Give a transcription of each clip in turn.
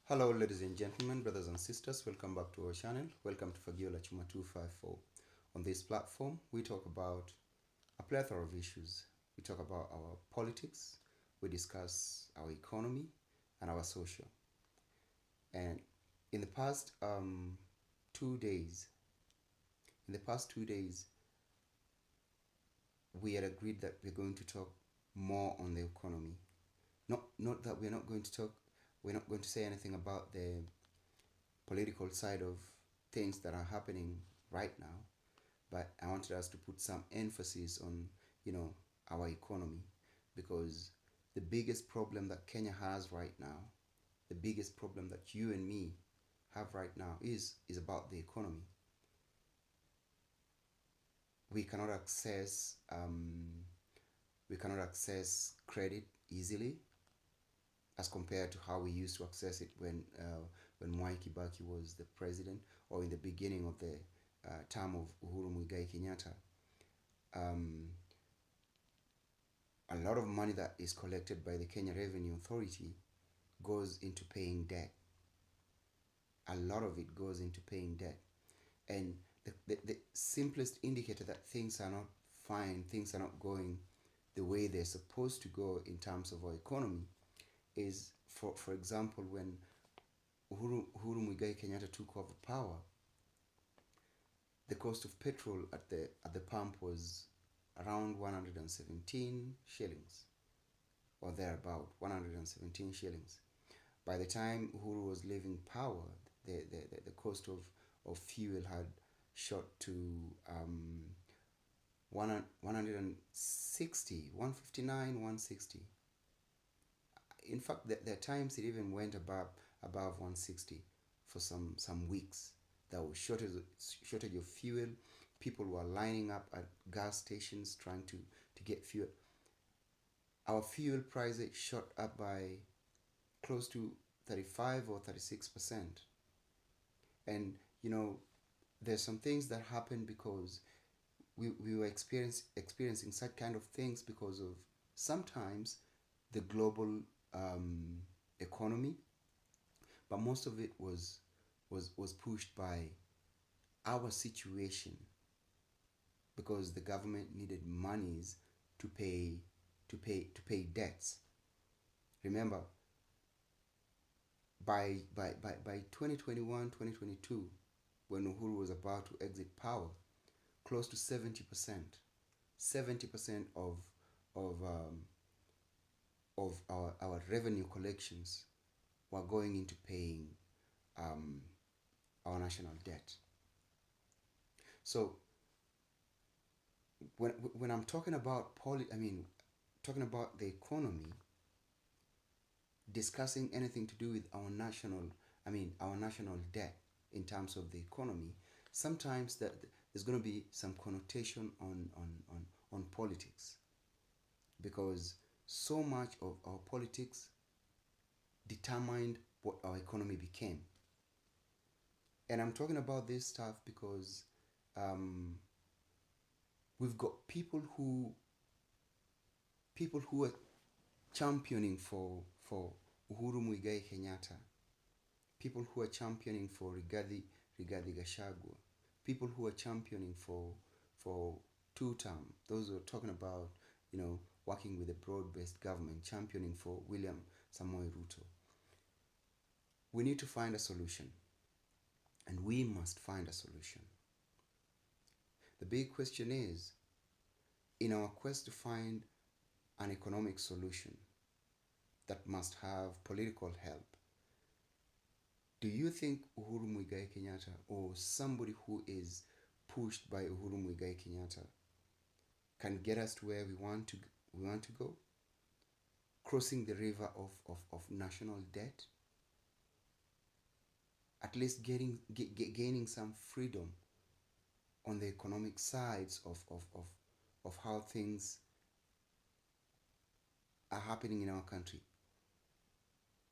Hello ladies and gentlemen, brothers and sisters, welcome back to our channel. Welcome to Fagiola Chuma 254. On this platform, we talk about a plethora of issues. We talk about our politics, we discuss our economy and our social. And in the past 2 days, in the past 2 days, we had agreed that we're going to talk more on the economy. Not that we're not going to say anything about the political side of things that are happening right now, but I wanted us to put some emphasis on, our economy, because the biggest problem that Kenya has right now, the biggest problem that you and me have right now is about the economy. We cannot access credit easily as compared to how we used to access it when Mwai Kibaki was the president, or in the beginning of the term of Uhuru Muigai Kenyatta. A lot of money that is collected by the Kenya Revenue Authority goes into paying debt. A lot of it goes into paying debt. And the simplest indicator that things are not fine, things are not going the way they're supposed to go in terms of our economy is, for example, when Uhuru Muigai Kenyatta took over power, the cost of petrol at the pump was around 117 shillings, or thereabout, 117 shillings. By the time Uhuru was leaving power, the cost of fuel had shot to 160, 159, 160. In fact, there are times it even went above 160 for some weeks. There was shortage of fuel. People were lining up at gas stations trying to get fuel. Our fuel prices shot up by close to 35 or 36%. And there's some things that happened because we were experiencing such kind of things because of sometimes the global economy, but most of it was pushed by our situation, because the government needed monies to pay debts. Remember, by 2021, 2022, when Uhuru was about to exit power, close to 70% of our revenue collections were going into paying our national debt. So when I'm talking about talking about the economy, discussing anything to do with our national debt in terms of the economy, sometimes there's going to be some connotation on politics, because so much of our politics determined what our economy became. And I'm talking about this stuff because we've got people who are championing for Uhuru Muigai Kenyatta, people who are championing for Rigathi Gachagua, people who are championing for two-term, those who are talking about working with a broad-based government, championing for William Samoei Ruto. We need to find a solution, and we must find a solution. The big question is, in our quest to find an economic solution that must have political help, do you think Uhuru Muigai Kenyatta, or somebody who is pushed by Uhuru Muigai Kenyatta, can get us to where we want to go? Crossing the river of national debt? At least gaining some freedom on the economic sides of how things are happening in our country?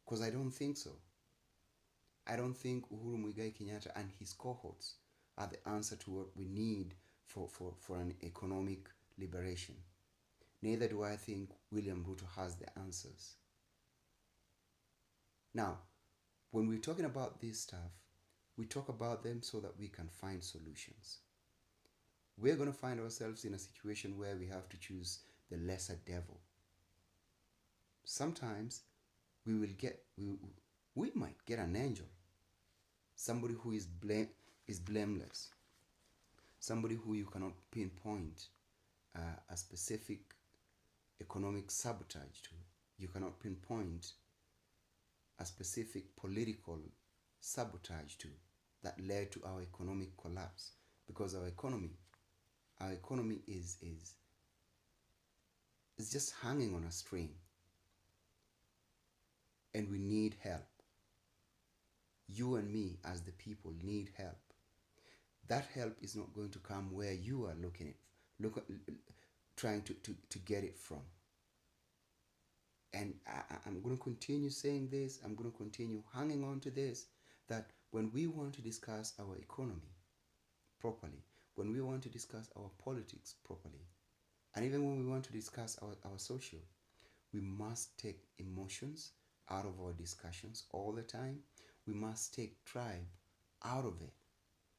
Because I don't think so. I don't think Uhuru Muigai Kenyatta and his cohorts are the answer to what we need for an economic liberation. Neither do I think William Ruto has the answers. Now, When we're talking about this stuff, we talk about them so that we can find solutions. We're going to find ourselves in a situation where we have to choose the lesser devil. Sometimes we might get an angel, somebody who is blameless, somebody who you cannot pinpoint a specific economic sabotage to. You cannot pinpoint a specific political sabotage to that led to our economic collapse, because our economy is just hanging on a string, and we need help. You and me as the people need help. That help is not going to come where you are trying to get it from. And I'm going to continue saying this, I'm going to continue hanging on to this, that when we want to discuss our economy properly, when we want to discuss our politics properly, and even when we want to discuss our social, we must take emotions out of our discussions all the time. We must take tribe out of it,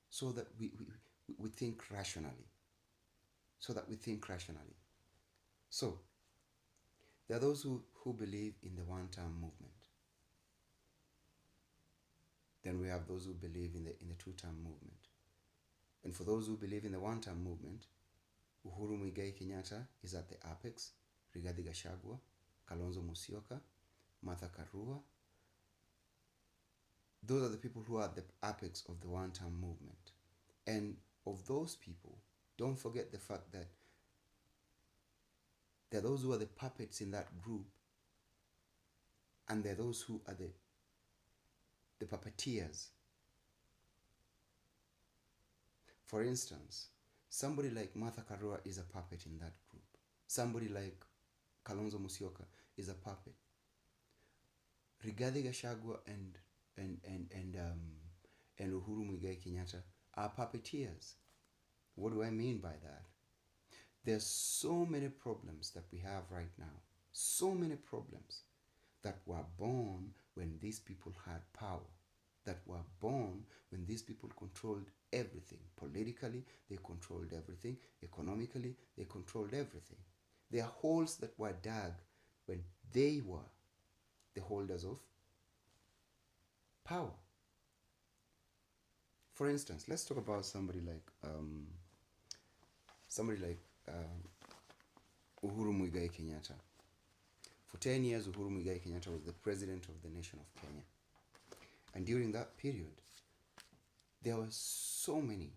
so that we think rationally. So there are those who believe in the one-term movement. Then we have those who believe in the two-term movement. And for those who believe in the one-term movement, Uhuru Muigai Kenyatta is at the apex, Rigathi Gachagua, Kalonzo Musyoka, Martha Karua. Those are the people who are at the apex of the one-term movement. And of those people, don't forget the fact that there are those who are the puppets in that group, and there are those who are the puppeteers. For instance, somebody like Martha Karua is a puppet in that group. Somebody like Kalonzo Musyoka is a puppet. Rigathi Gachagua and Uhuru Muigai Kenyatta are puppeteers. What do I mean by that? There's so many problems that we have right now. So many problems that were born when these people had power. That were born when these people controlled everything. Politically, they controlled everything. Economically, they controlled everything. There are holes that were dug when they were the holders of power. For instance, let's talk about somebody like Uhuru Muigai Kenyatta. For 10 years, Uhuru Muigai Kenyatta was the president of the nation of Kenya. And during that period, there were so many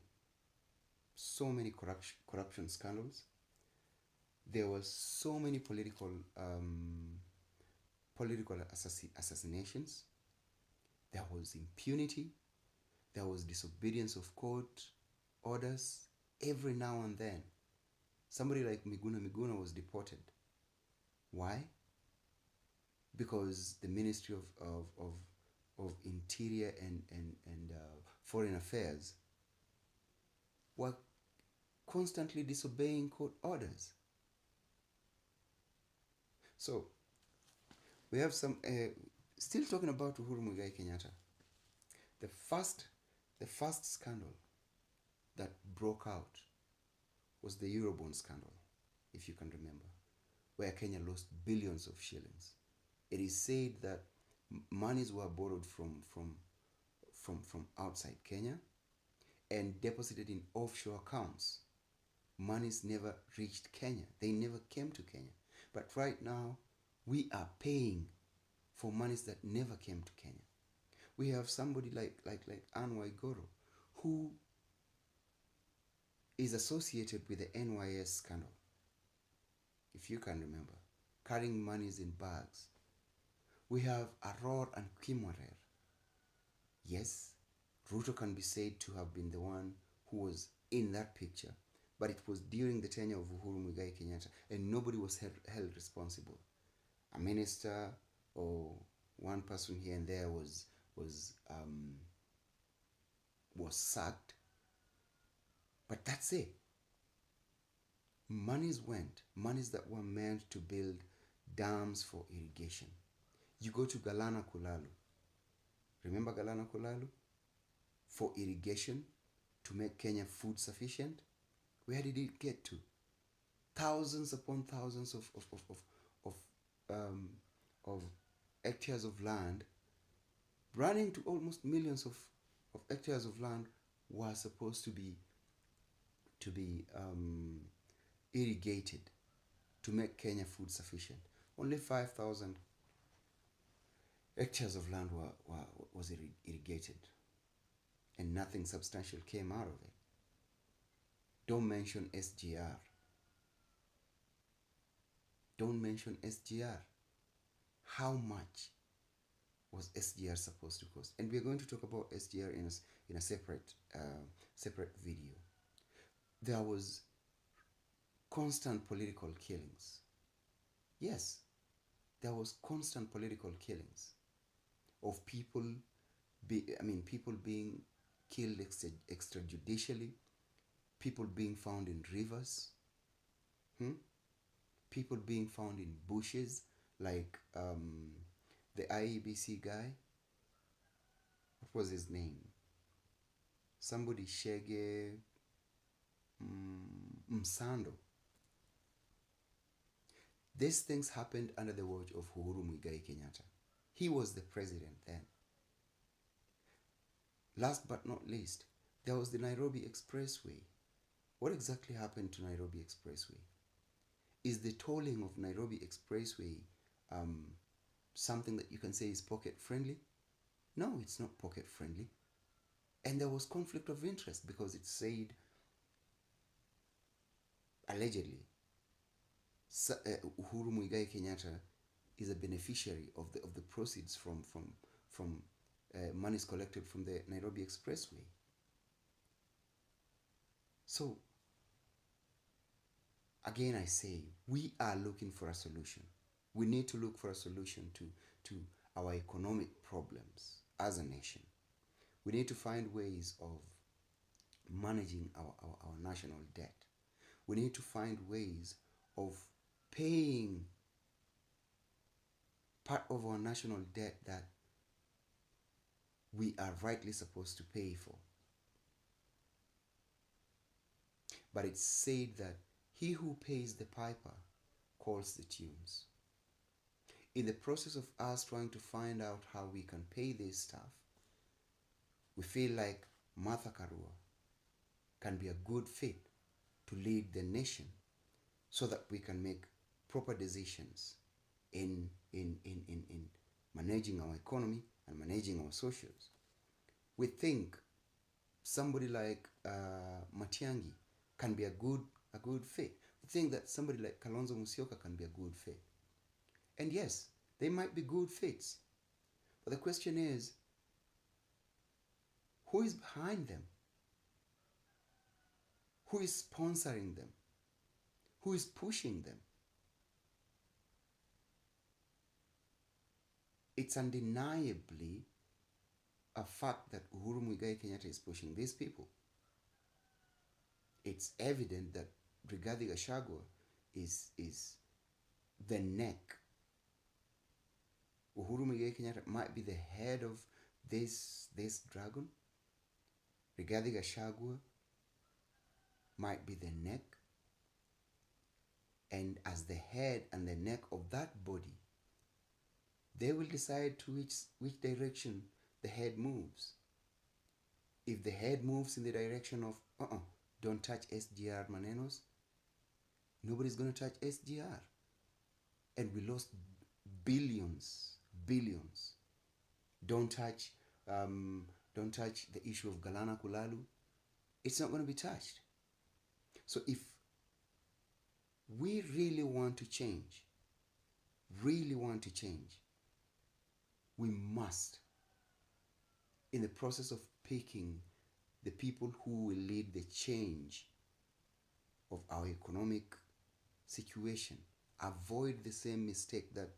corruption scandals. There were so many political assassinations. There was impunity. There was disobedience of court orders every now and then. Somebody like Miguna was deported. Why? Because the Ministry of Interior and Foreign Affairs were constantly disobeying court orders. So we have some still talking about Uhuru Muigai Kenyatta. The first scandal that broke out was the Eurobond scandal, if you can remember, where Kenya lost billions of shillings. It is said that monies were borrowed from outside Kenya and deposited in offshore accounts. Monies never reached Kenya. They never came to Kenya. But right now, we are paying for monies that never came to Kenya. We have somebody like Anne Waiguru, who is associated with the NYS scandal, if you can remember, carrying monies in bags. We have Aror and Kimorer. Yes, Ruto can be said to have been the one who was in that picture, but it was during the tenure of Uhuru Muigai Kenyatta, and nobody was held responsible. A minister or one person here and there was sacked, but that's it. Monies that were meant to build dams for irrigation. You go to Galana Kulalu, Remember Galana Kulalu? For irrigation, to make Kenya food sufficient. Where did it get to? Thousands upon thousands of, um, of hectares of land, running to almost millions of hectares of land, were supposed to be irrigated to make Kenya food sufficient. Only 5,000 hectares of land was irrigated, and nothing substantial came out of it. Don't mention SGR. Don't mention SGR. How much was SGR supposed to cost? And we're going to talk about SGR in a separate video. There was constant political killings. Yes, there was constant political killings of people. People being killed extrajudicially, people being found in rivers, people being found in bushes, like the IEBC guy. What was his name? Somebody Shege Msando. These things happened under the watch of Uhuru Muigai Kenyatta. He was the president then. Last but not least, there was the Nairobi Expressway. What exactly happened to Nairobi Expressway? Is the tolling of Nairobi Expressway something that you can say is pocket friendly? No, it's not pocket friendly. And there was conflict of interest because it said, allegedly, Uhuru Muigai Kenyatta is a beneficiary of the proceeds from monies collected from the Nairobi Expressway. So, again I say, we are looking for a solution. We need to look for a solution to our economic problems as a nation. We need to find ways of managing our national debt. We need to find ways of paying part of our national debt that we are rightly supposed to pay for. But it's said that he who pays the piper calls the tunes. In the process of us trying to find out how we can pay this stuff, we feel like Martha Karua can be a good fit to lead the nation so that we can make proper decisions in managing our economy and managing our socials. We think somebody like Matiang'i can be a good fit. We think that somebody like Kalonzo Musyoka can be a good fit. And yes, they might be good fits. But the question is, who is behind them? Who is sponsoring them? Who is pushing them? It's undeniably a fact that Uhuru Muigai Kenyatta is pushing these people. It's evident that Rigathi Gachagua is the neck. Uhuru Muigai Kenyatta might be the head of this dragon. Rigathi Gachagua might be the neck. And as the head and the neck of that body, they will decide to which direction the head moves. If the head moves in the direction of don't touch SGR Manenos, nobody's going to touch SGR. And we lost billions. Don't touch the issue of Galana Kulalu. It's not going to be touched. So if we really want to change, we must, in the process of picking the people who will lead the change of our economic situation, avoid the same mistake that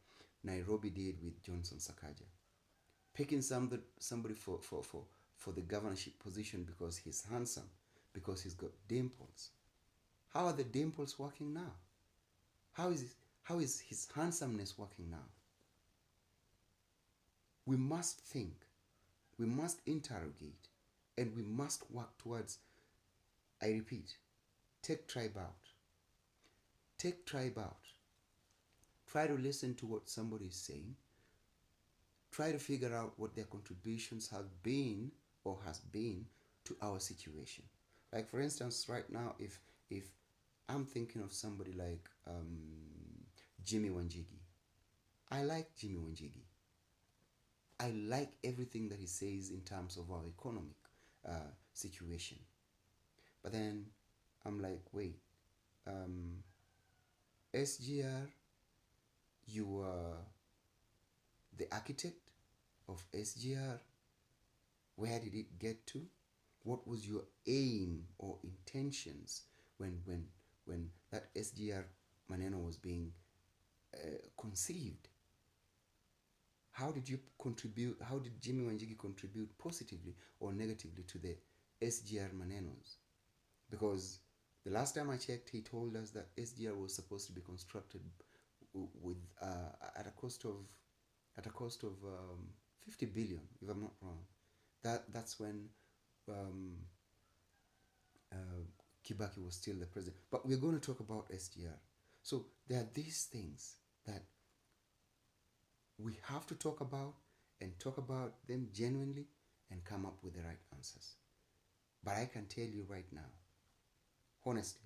Nairobi did with Johnson Sakaja. Picking somebody for the governorship position because he's handsome, because he's got dimples. How are the dimples working now? How is his handsomeness working now? We must think We must interrogate, and we must work towards, I repeat, take tribe out. Take tribe out. Try to listen to what somebody is saying. Try to figure out what their contributions have been or has been to our situation. Like for instance, right now, if I'm thinking of somebody like Jimmy Wanjigi. I like Jimmy Wanjigi. I like everything that he says in terms of our economic situation. But then I'm like, wait, SGR, you were the architect of SGR. Where did it get to? What was your aim or intentions when that SGR Maneno was being conceived? How did you contribute? How did Jimmy Wanjigi contribute positively or negatively to the SGR Manenos? Because the last time I checked, he told us that SGR was supposed to be constructed with at a cost of 50 billion, if I'm not wrong. That's when um, uh, Kibaki was still the president. But we're going to talk about SGR. So there are these things that we have to talk about, and talk about them genuinely and come up with the right answers. But I can tell you right now, honestly,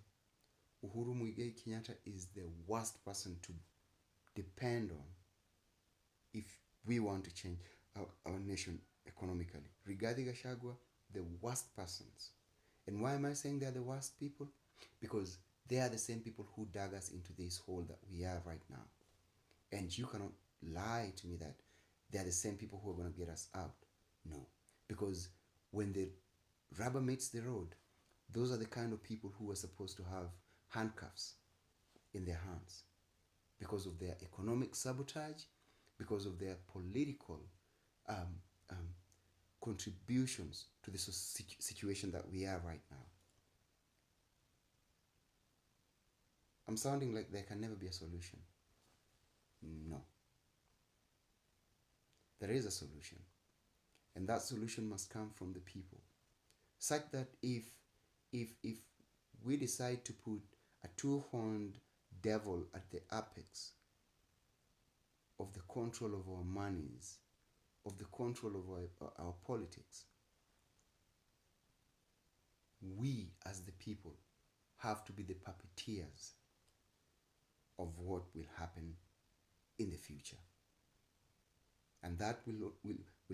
Uhuru Muigai Kenyatta is the worst person to depend on if we want to change our nation economically. Rigathi Gachagua, the worst persons. And why am I saying they're the worst people? Because they are the same people who dug us into this hole that we are right now. And you cannot lie to me that they're the same people who are going to get us out. No. Because when the rubber meets the road, those are the kind of people who are supposed to have handcuffs in their hands because of their economic sabotage, because of their political contributions to the situation that we are right now. I'm sounding like there can never be a solution. No. There is a solution. And that solution must come from the people. Such that if we decide to put a two-horned devil at the apex of the control of our monies, of the control of our politics, we as the people have to be the puppeteers of what will happen in the future. And that will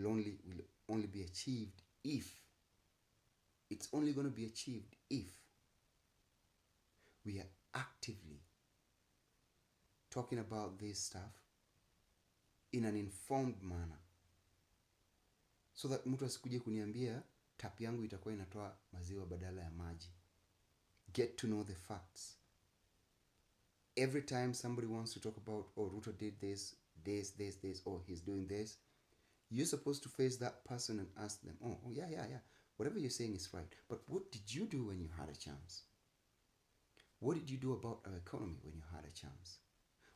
only be achieved if, it's only going to be achieved if we are actively talking about this stuff in an informed manner, so that mtu asikuje kuniambia tap yangu itakuwa inatoa maziwa badala ya maji. Get to know the facts. Every time somebody wants to talk about, oh, Ruto did this, or he's doing this, you're supposed to face that person and ask them, oh yeah, whatever you're saying is right, but what did you do when you had a chance? What did you do about our economy when you had a chance?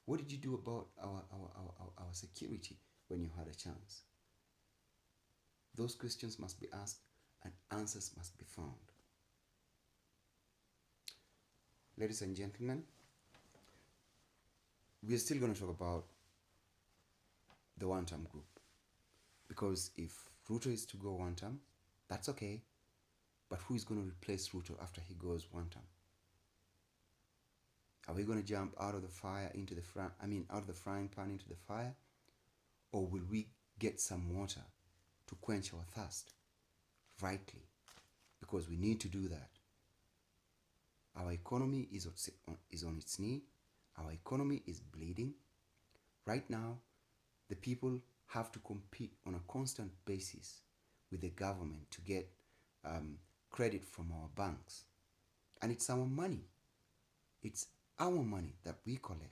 What did you do about our security when you had a chance? Those questions must be asked and answers must be found. Ladies and gentlemen, we are still going to talk about the one-term group. Because if Ruto is to go one term, that's okay. But who is going to replace Ruto after he goes one term? Are we going to jump out of the fire into the out of the frying pan into the fire? Or will we get some water to quench our thirst rightly? Because we need to do that. Our economy is on its knee. Our economy is bleeding. Right now, the people have to compete on a constant basis with the government to get credit from our banks. And it's our money. It's our money that we collect.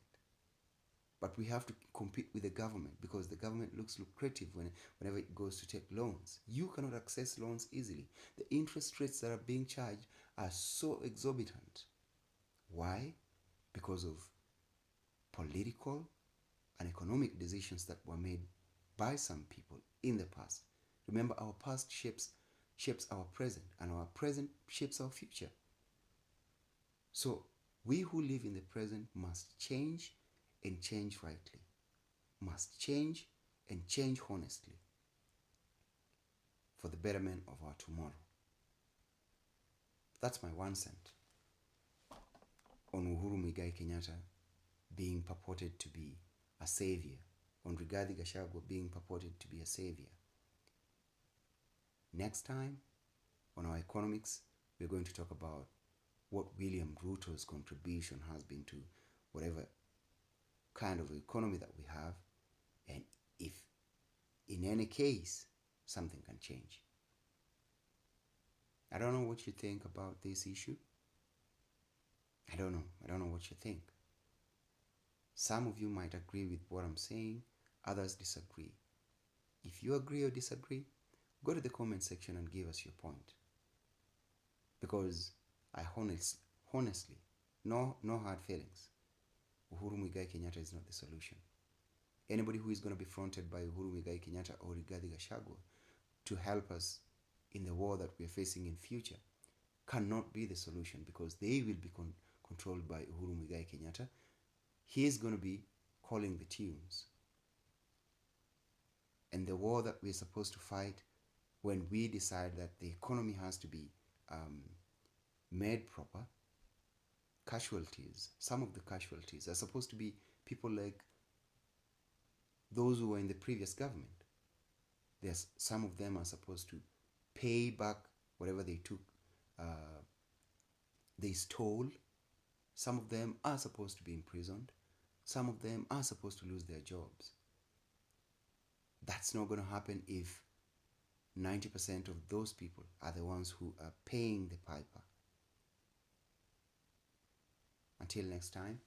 But we have to compete with the government because the government looks lucrative whenever it goes to take loans. You cannot access loans easily. The interest rates that are being charged are so exorbitant. Why? Because of political and economic decisions that were made by some people in the past Remember, our past shapes our present, and our present shapes our future. So we who live in the present must change and change rightly. Must change and change honestly for the betterment of our tomorrow. That's my 1 cent on Uhuru Muigai Kenyatta being purported to be a savior, on Rigathi Gachagua being purported to be a savior. Next time, on our economics, we're going to talk about what William Ruto's contribution has been to whatever kind of economy that we have, and if in any case something can change. I don't know what you think about this issue. I don't know what you think. Some of you might agree with what I'm saying, others disagree. If you agree or disagree, go to the comment section and give us your point. Because I honestly, no hard feelings, Uhuru Muigai Kenyatta is not the solution. Anybody who is going to be fronted by Uhuru Muigai Kenyatta or Rigathi Gachagua to help us in the war that we are facing in future cannot be the solution, because they will be controlled by Uhuru Muigai Kenyatta. He is going to be calling the tunes. And the war that we're supposed to fight, when we decide that the economy has to be made proper, some of the casualties are supposed to be people like those who were in the previous government. Some of them are supposed to pay back whatever they took, they stole. Some of them are supposed to be imprisoned. Some of them are supposed to lose their jobs. That's not going to happen if 90% of those people are the ones who are paying the piper. Until next time,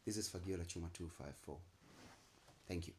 this is Fagiola Chuma 254. Thank you.